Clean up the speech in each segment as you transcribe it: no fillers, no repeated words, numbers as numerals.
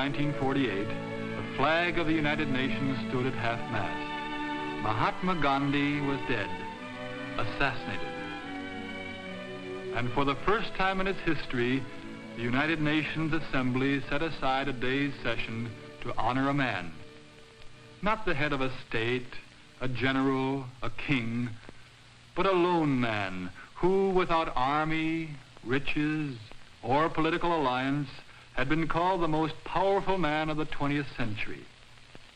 1948, the flag of the United Nations stood at half-mast. Mahatma Gandhi was dead, assassinated. And for the first time in its history, the United Nations Assembly set aside a day's session to honor a man. Not the head of a state, a general, a king, but a lone man who, without army, riches, or political alliance, had been called the most powerful man of the 20th century.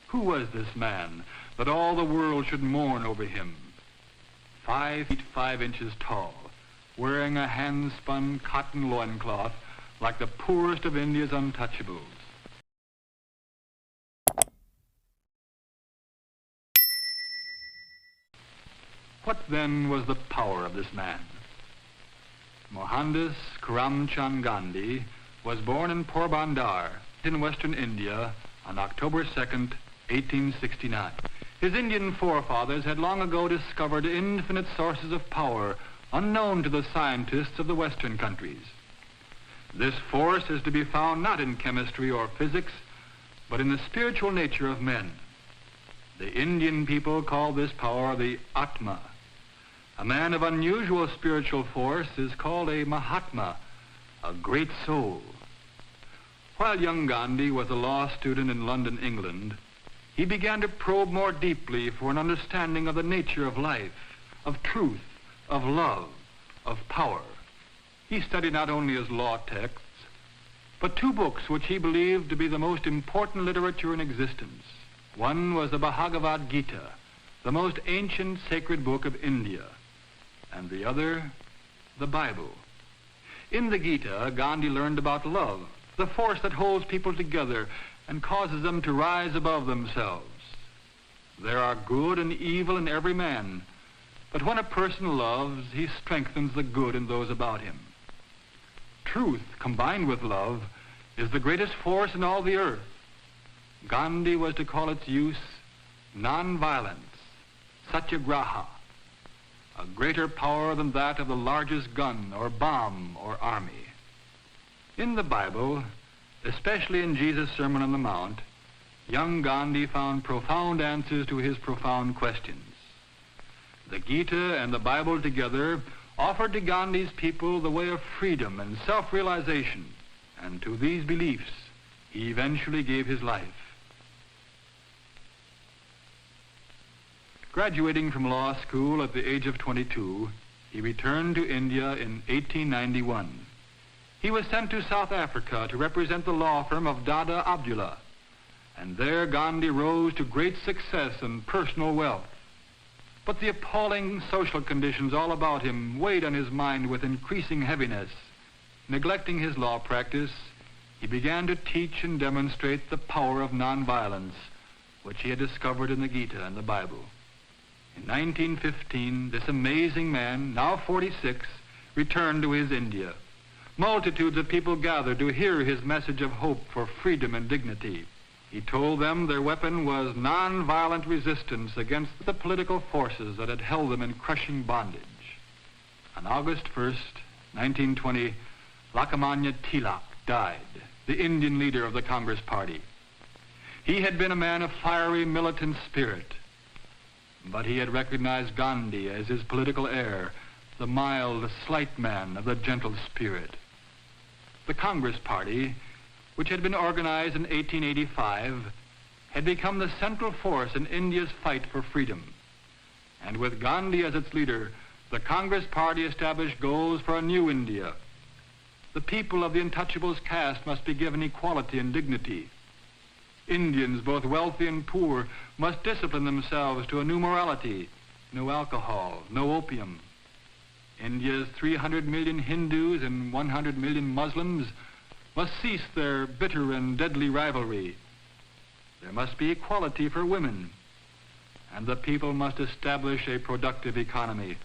Who was this man that all the world should mourn over him? 5 feet 5 inches tall, wearing a hand-spun cotton loincloth like the poorest of India's untouchables. What then was the power of this man? Mohandas Karamchand Gandhi was born in Porbandar in western India on October 2nd, 1869. His Indian forefathers had long ago discovered infinite sources of power unknown to the scientists of the Western countries. This force is to be found not in chemistry or physics, but in the spiritual nature of men. The Indian people call this power the Atma. A man of unusual spiritual force is called a Mahātmā, a great soul. While young Gandhi was a law student in London, England, he began to probe more deeply for an understanding of the nature of life, of truth, of love, of power. He studied not only his law texts, but 2 books which he believed to be the most important literature in existence. One was the Bhagavad Gita, the most ancient sacred book of India, and the other, the Bible. In the Gita, Gandhi learned about love, the force that holds people together and causes them to rise above themselves. There are good and evil in every man, but when a person loves, he strengthens the good in those about him. Truth, combined with love, is the greatest force in all the earth. Gandhi was to call its use nonviolence, satyagraha, a greater power than that of the largest gun or bomb or army. In the Bible, especially in Jesus' Sermon on the Mount, young Gandhi found profound answers to his profound questions. The Gita and the Bible together offered to Gandhi's people the way of freedom and self-realization, and to these beliefs he eventually gave his life. Graduating from law school at the age of 22, he returned to India in 1891. He was sent to South Africa to represent the law firm of Dada Abdullah, and there Gandhi rose to great success and personal wealth. But the appalling social conditions all about him weighed on his mind with increasing heaviness. Neglecting his law practice, he began to teach and demonstrate the power of nonviolence, which he had discovered in the Gita and the Bible. In 1915, this amazing man, now 46, returned to his India. Multitudes of people gathered to hear his message of hope for freedom and dignity. He told them their weapon was nonviolent resistance against the political forces that had held them in crushing bondage. On August 1st, 1920, Lokmanya Tilak died, the Indian leader of the Congress Party. He had been a man of fiery militant spirit, but he had recognized Gandhi as his political heir, the mild, slight man of the gentle spirit. The Congress Party, which had been organized in 1885, had become the central force in India's fight for freedom. And with Gandhi as its leader, the Congress Party established goals for a new India. The people of the untouchables caste must be given equality and dignity. Indians, both wealthy and poor, must discipline themselves to a new morality: no alcohol, no opium. India's 300 million Hindus and 100 million Muslims must cease their bitter and deadly rivalry. There must be equality for women, and the people must establish a productive economy.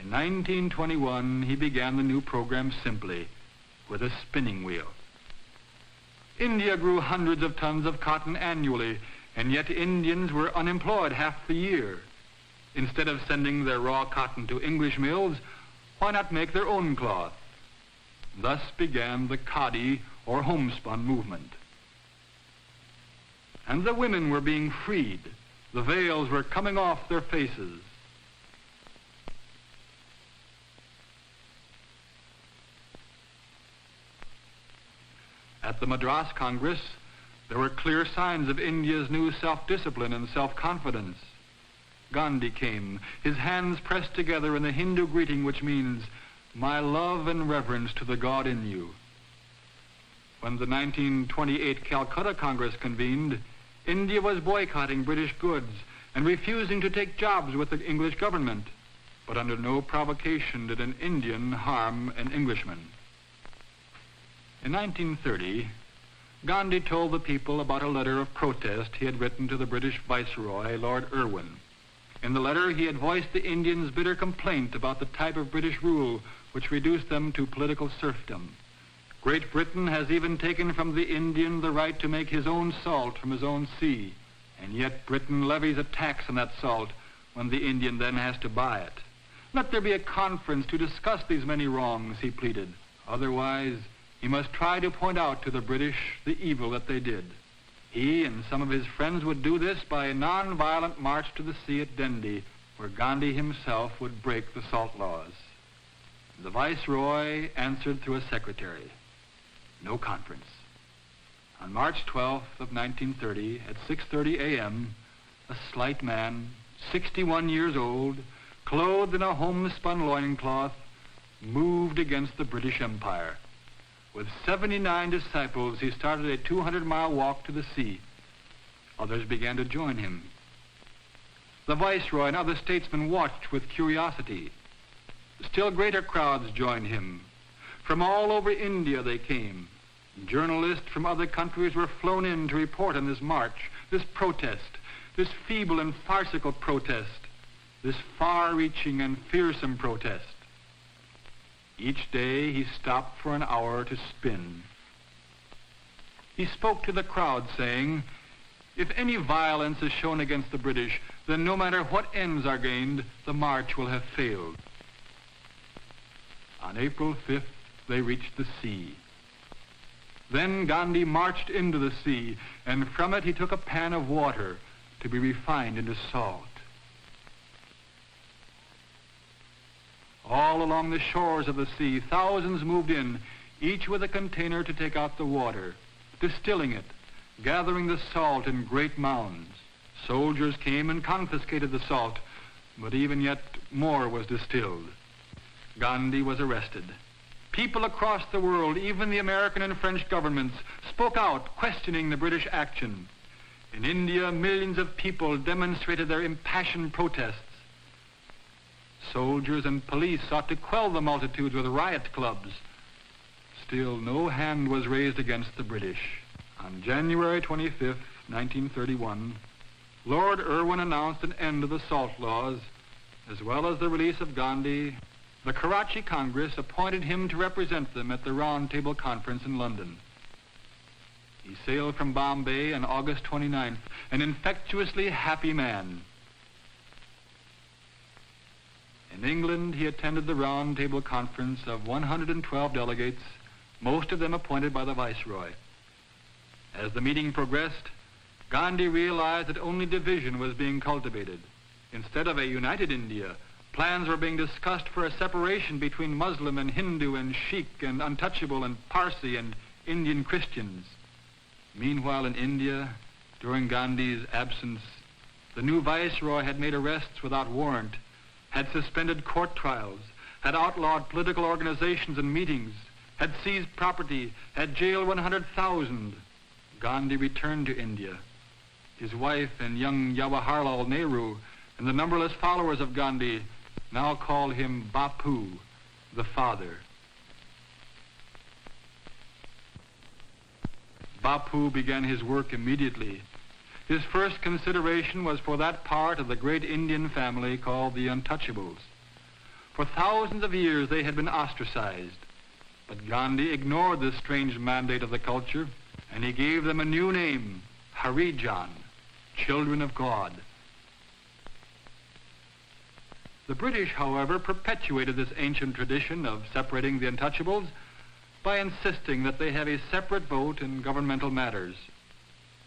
In 1921, he began the new program simply, with a spinning wheel. India grew hundreds of tons of cotton annually, and yet Indians were unemployed half the year. Instead of sending their raw cotton to English mills, why not make their own cloth? Thus began the khadi or homespun movement. and the women were being freed. The veils were coming off their faces. At the Madras Congress, there were clear signs of India's new self-discipline and self-confidence. Gandhi came, his hands pressed together in the Hindu greeting which means, "My love and reverence to the God in you." When the 1928 Calcutta Congress convened, India was boycotting British goods and refusing to take jobs with the English government, but under no provocation did an Indian harm an Englishman. In 1930, Gandhi told the people about a letter of protest he had written to the British Viceroy, Lord Irwin. In the letter, he had voiced the Indians' bitter complaint about the type of British rule which reduced them to political serfdom. Great Britain has even taken from the Indian the right to make his own salt from his own sea, and yet Britain levies a tax on that salt when the Indian then has to buy it. Let there be a conference to discuss these many wrongs, he pleaded. Otherwise, he must try to point out to the British the evil that they did. He and some of his friends would do this by a non-violent march to the sea at Dandi, where Gandhi himself would break the salt laws. The Viceroy answered through a secretary. No conference. On March 12th of 1930, at 6:30 a.m., a slight man, 61 years old, clothed in a homespun loincloth, moved against the British Empire. With 79 disciples, he started a 200-mile walk to the sea. Others began to join him. The Viceroy and other statesmen watched with curiosity. Still greater crowds joined him. From all over India they came. Journalists from other countries were flown in to report on this march, this protest, this feeble and farcical protest, this far-reaching and fearsome protest. Each day he stopped for an hour to spin. He spoke to the crowd saying, "If any violence is shown against the British, then no matter what ends are gained, the march will have failed." On April 5th, they reached the sea. Then Gandhi marched into the sea, and from it he took a pan of water to be refined into salt. All along the shores of the sea, thousands moved in, each with a container to take out the water, distilling it, gathering the salt in great mounds. Soldiers came and confiscated the salt, but even yet more was distilled. Gandhi was arrested. People across the world, even the American and French governments, spoke out, questioning the British action. In India, millions of people demonstrated their impassioned protests. Soldiers and police sought to quell the multitudes with riot clubs. Still, no hand was raised against the British. On January 25th, 1931, Lord Irwin announced an end to the salt laws, as well as the release of Gandhi. The Karachi Congress appointed him to represent them at the Round Table Conference in London. He sailed from Bombay on August 29th, an infectiously happy man. In England, he attended the Round Table Conference of 112 delegates, most of them appointed by the Viceroy. As the meeting progressed, Gandhi realized that only division was being cultivated. Instead of a united India, plans were being discussed for a separation between Muslim and Hindu and Sikh and untouchable and Parsi and Indian Christians. Meanwhile, in India, during Gandhi's absence, the new Viceroy had made arrests without warrant, had suspended court trials, had outlawed political organizations and meetings, had seized property, had jailed 100,000. Gandhi returned to India. His wife and young Jawaharlal Nehru and the numberless followers of Gandhi now called him Bapu, the father. Bapu began his work immediately. His first consideration was for that part of the great Indian family called the Untouchables. For thousands of years they had been ostracized, but Gandhi ignored this strange mandate of the culture, and he gave them a new name, Harijan, children of God. The British, however, perpetuated this ancient tradition of separating the Untouchables by insisting that they have a separate vote in governmental matters.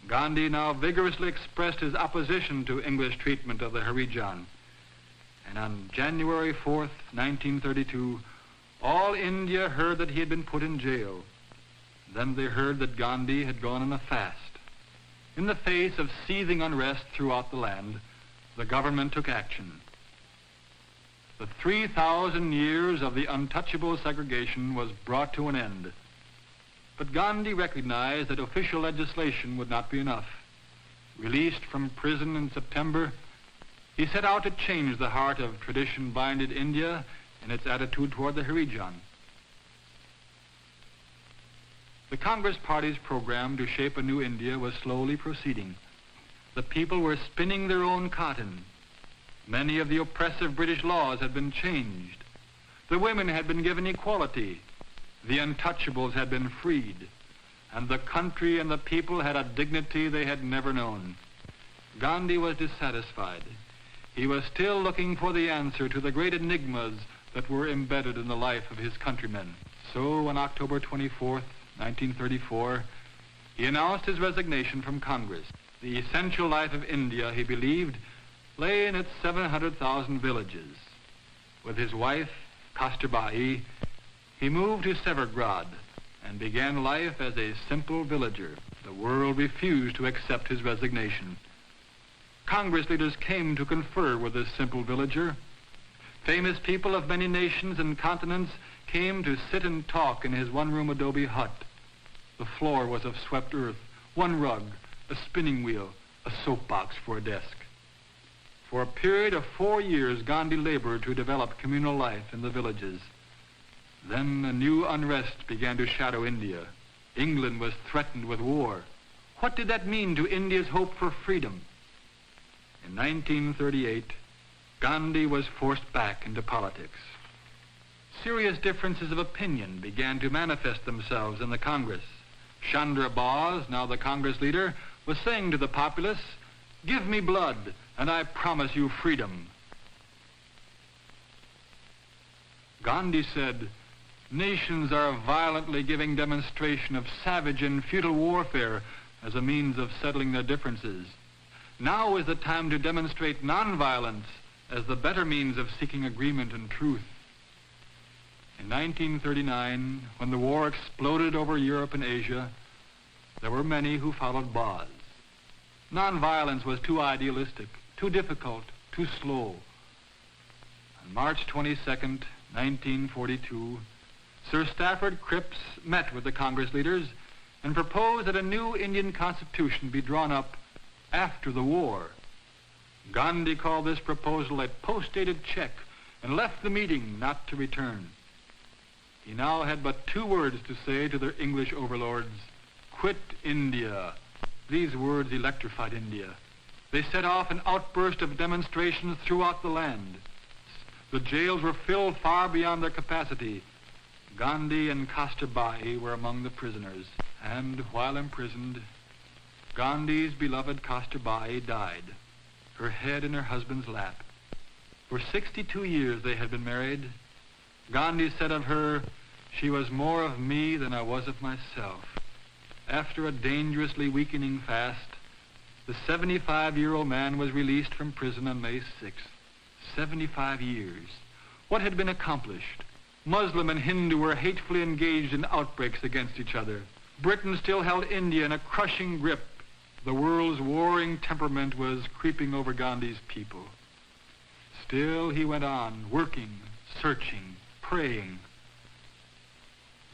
Gandhi now vigorously expressed his opposition to English treatment of the Harijan. And on January 4th, 1932, all India heard that he had been put in jail. Then they heard that Gandhi had gone on a fast. In the face of seething unrest throughout the land, the government took action. The 3,000 years of the untouchable segregation was brought to an end. But Gandhi recognized that official legislation would not be enough. Released from prison in September, he set out to change the heart of tradition-binded India in its attitude toward the Harijan. The Congress Party's program to shape a new India was slowly proceeding. The people were spinning their own cotton. Many of the oppressive British laws had been changed. The women had been given equality. The untouchables had been freed. And the country and the people had a dignity they had never known. Gandhi was dissatisfied. He was still looking for the answer to the great enigmas that were embedded in the life of his countrymen. So on October 24th, 1934, he announced his resignation from Congress. The essential life of India, he believed, lay in its 700,000 villages. With his wife, Kasturbai, he moved to Severgrad and began life as a simple villager. The world refused to accept his resignation. Congress leaders came to confer with this simple villager. Famous people of many nations and continents came to sit and talk in his one-room adobe hut. The floor was of swept earth, one rug, a spinning wheel, a soapbox for a desk. For a period of 4 years, Gandhi labored to develop communal life in the villages. Then a new unrest began to shadow India. England was threatened with war. What did that mean to India's hope for freedom? In 1938, Gandhi was forced back into politics. Serious differences of opinion began to manifest themselves in the Congress. Chandra Bose, now the Congress leader, was saying to the populace, "Give me blood, and I promise you freedom." Gandhi said, "Nations are violently giving demonstration of savage and futile warfare as a means of settling their differences. Now is the time to demonstrate nonviolence as the better means of seeking agreement and truth." In 1939, when the war exploded over Europe and Asia, there were many who followed Bose. Nonviolence was too idealistic, too difficult, too slow. On March 22nd, 1942, Sir Stafford Cripps met with the Congress leaders and proposed that a new Indian constitution be drawn up after the war. Gandhi called this proposal a post-dated check and left the meeting not to return. He now had but 2 words to say to their English overlords: "Quit India." These words electrified India. They set off an outburst of demonstrations throughout the land. The jails were filled far beyond their capacity. Gandhi and Kasturbai were among the prisoners. And while imprisoned, Gandhi's beloved Kasturbai died, her head in her husband's lap. For 62 years they had been married. Gandhi said of her, "She was more of me than I was of myself." After a dangerously weakening fast, the 75-year-old man was released from prison on May 6th. 75 years. What had been accomplished? Muslim and Hindu were hatefully engaged in outbreaks against each other. Britain still held India in a crushing grip. The world's warring temperament was creeping over Gandhi's people. Still he went on, working, searching, praying.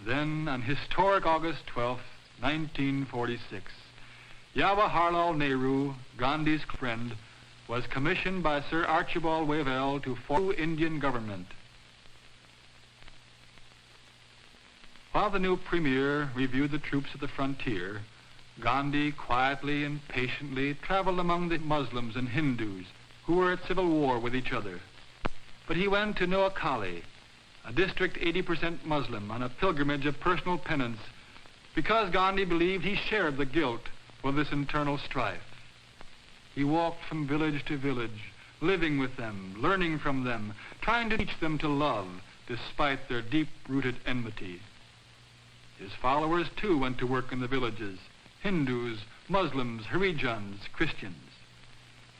Then, on historic August 12th, 1946, Jawaharlal Nehru, Gandhi's friend, was commissioned by Sir Archibald Wavell to form a new Indian government. While the new premier reviewed the troops at the frontier, Gandhi quietly and patiently traveled among the Muslims and Hindus who were at civil war with each other. But he went to Noakhali, a district 80% Muslim, on a pilgrimage of personal penance because Gandhi believed he shared the guilt for this internal strife. He walked from village to village, living with them, learning from them, trying to teach them to love despite their deep-rooted enmity. His followers, too, went to work in the villages. Hindus, Muslims, Harijans, Christians.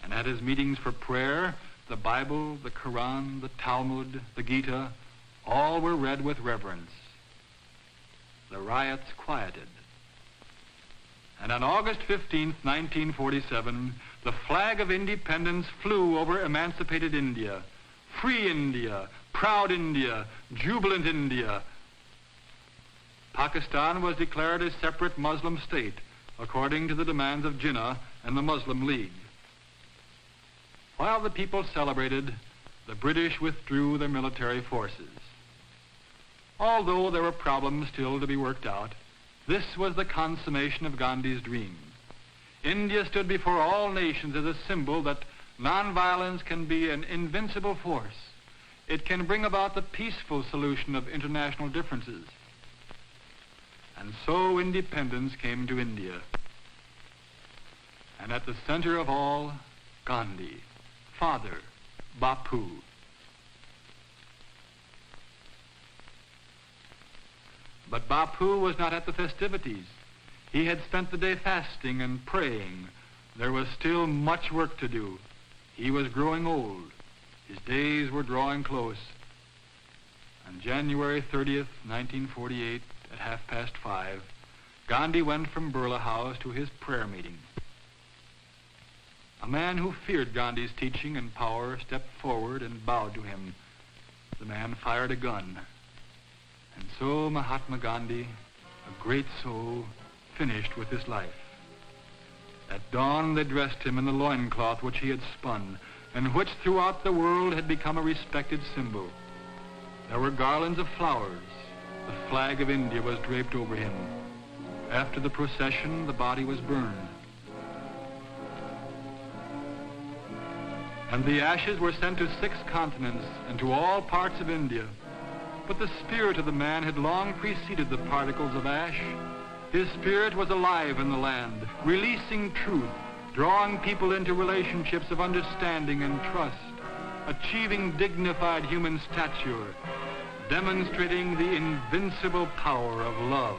And at his meetings for prayer, the Bible, the Quran, the Talmud, the Gita, all were read with reverence. The riots quieted. And on August 15th, 1947, the flag of independence flew over emancipated India. Free India, proud India, jubilant India. Pakistan was declared a separate Muslim state, according to the demands of Jinnah and the Muslim League. While the people celebrated, the British withdrew their military forces. Although there were problems still to be worked out, this was the consummation of Gandhi's dream. India stood before all nations as a symbol that nonviolence can be an invincible force. It can bring about the peaceful solution of international differences. And so independence came to India. And at the center of all, Gandhi, father, Bapu. But Bapu was not at the festivities. He had spent the day fasting and praying. There was still much work to do. He was growing old. His days were drawing close. On January 30th, 1948, at 5:30, Gandhi went from Birla House to his prayer meeting. A man who feared Gandhi's teaching and power stepped forward and bowed to him. The man fired a gun. And so Mahatma Gandhi, a great soul, finished with his life. At dawn they dressed him in the loincloth which he had spun, and which throughout the world had become a respected symbol. There were garlands of flowers. The flag of India was draped over him. After the procession, the body was burned. And the ashes were sent to 6 continents and to all parts of India. But the spirit of the man had long preceded the particles of ash. His spirit was alive in the land, releasing truth, drawing people into relationships of understanding and trust, achieving dignified human stature, demonstrating the invincible power of love.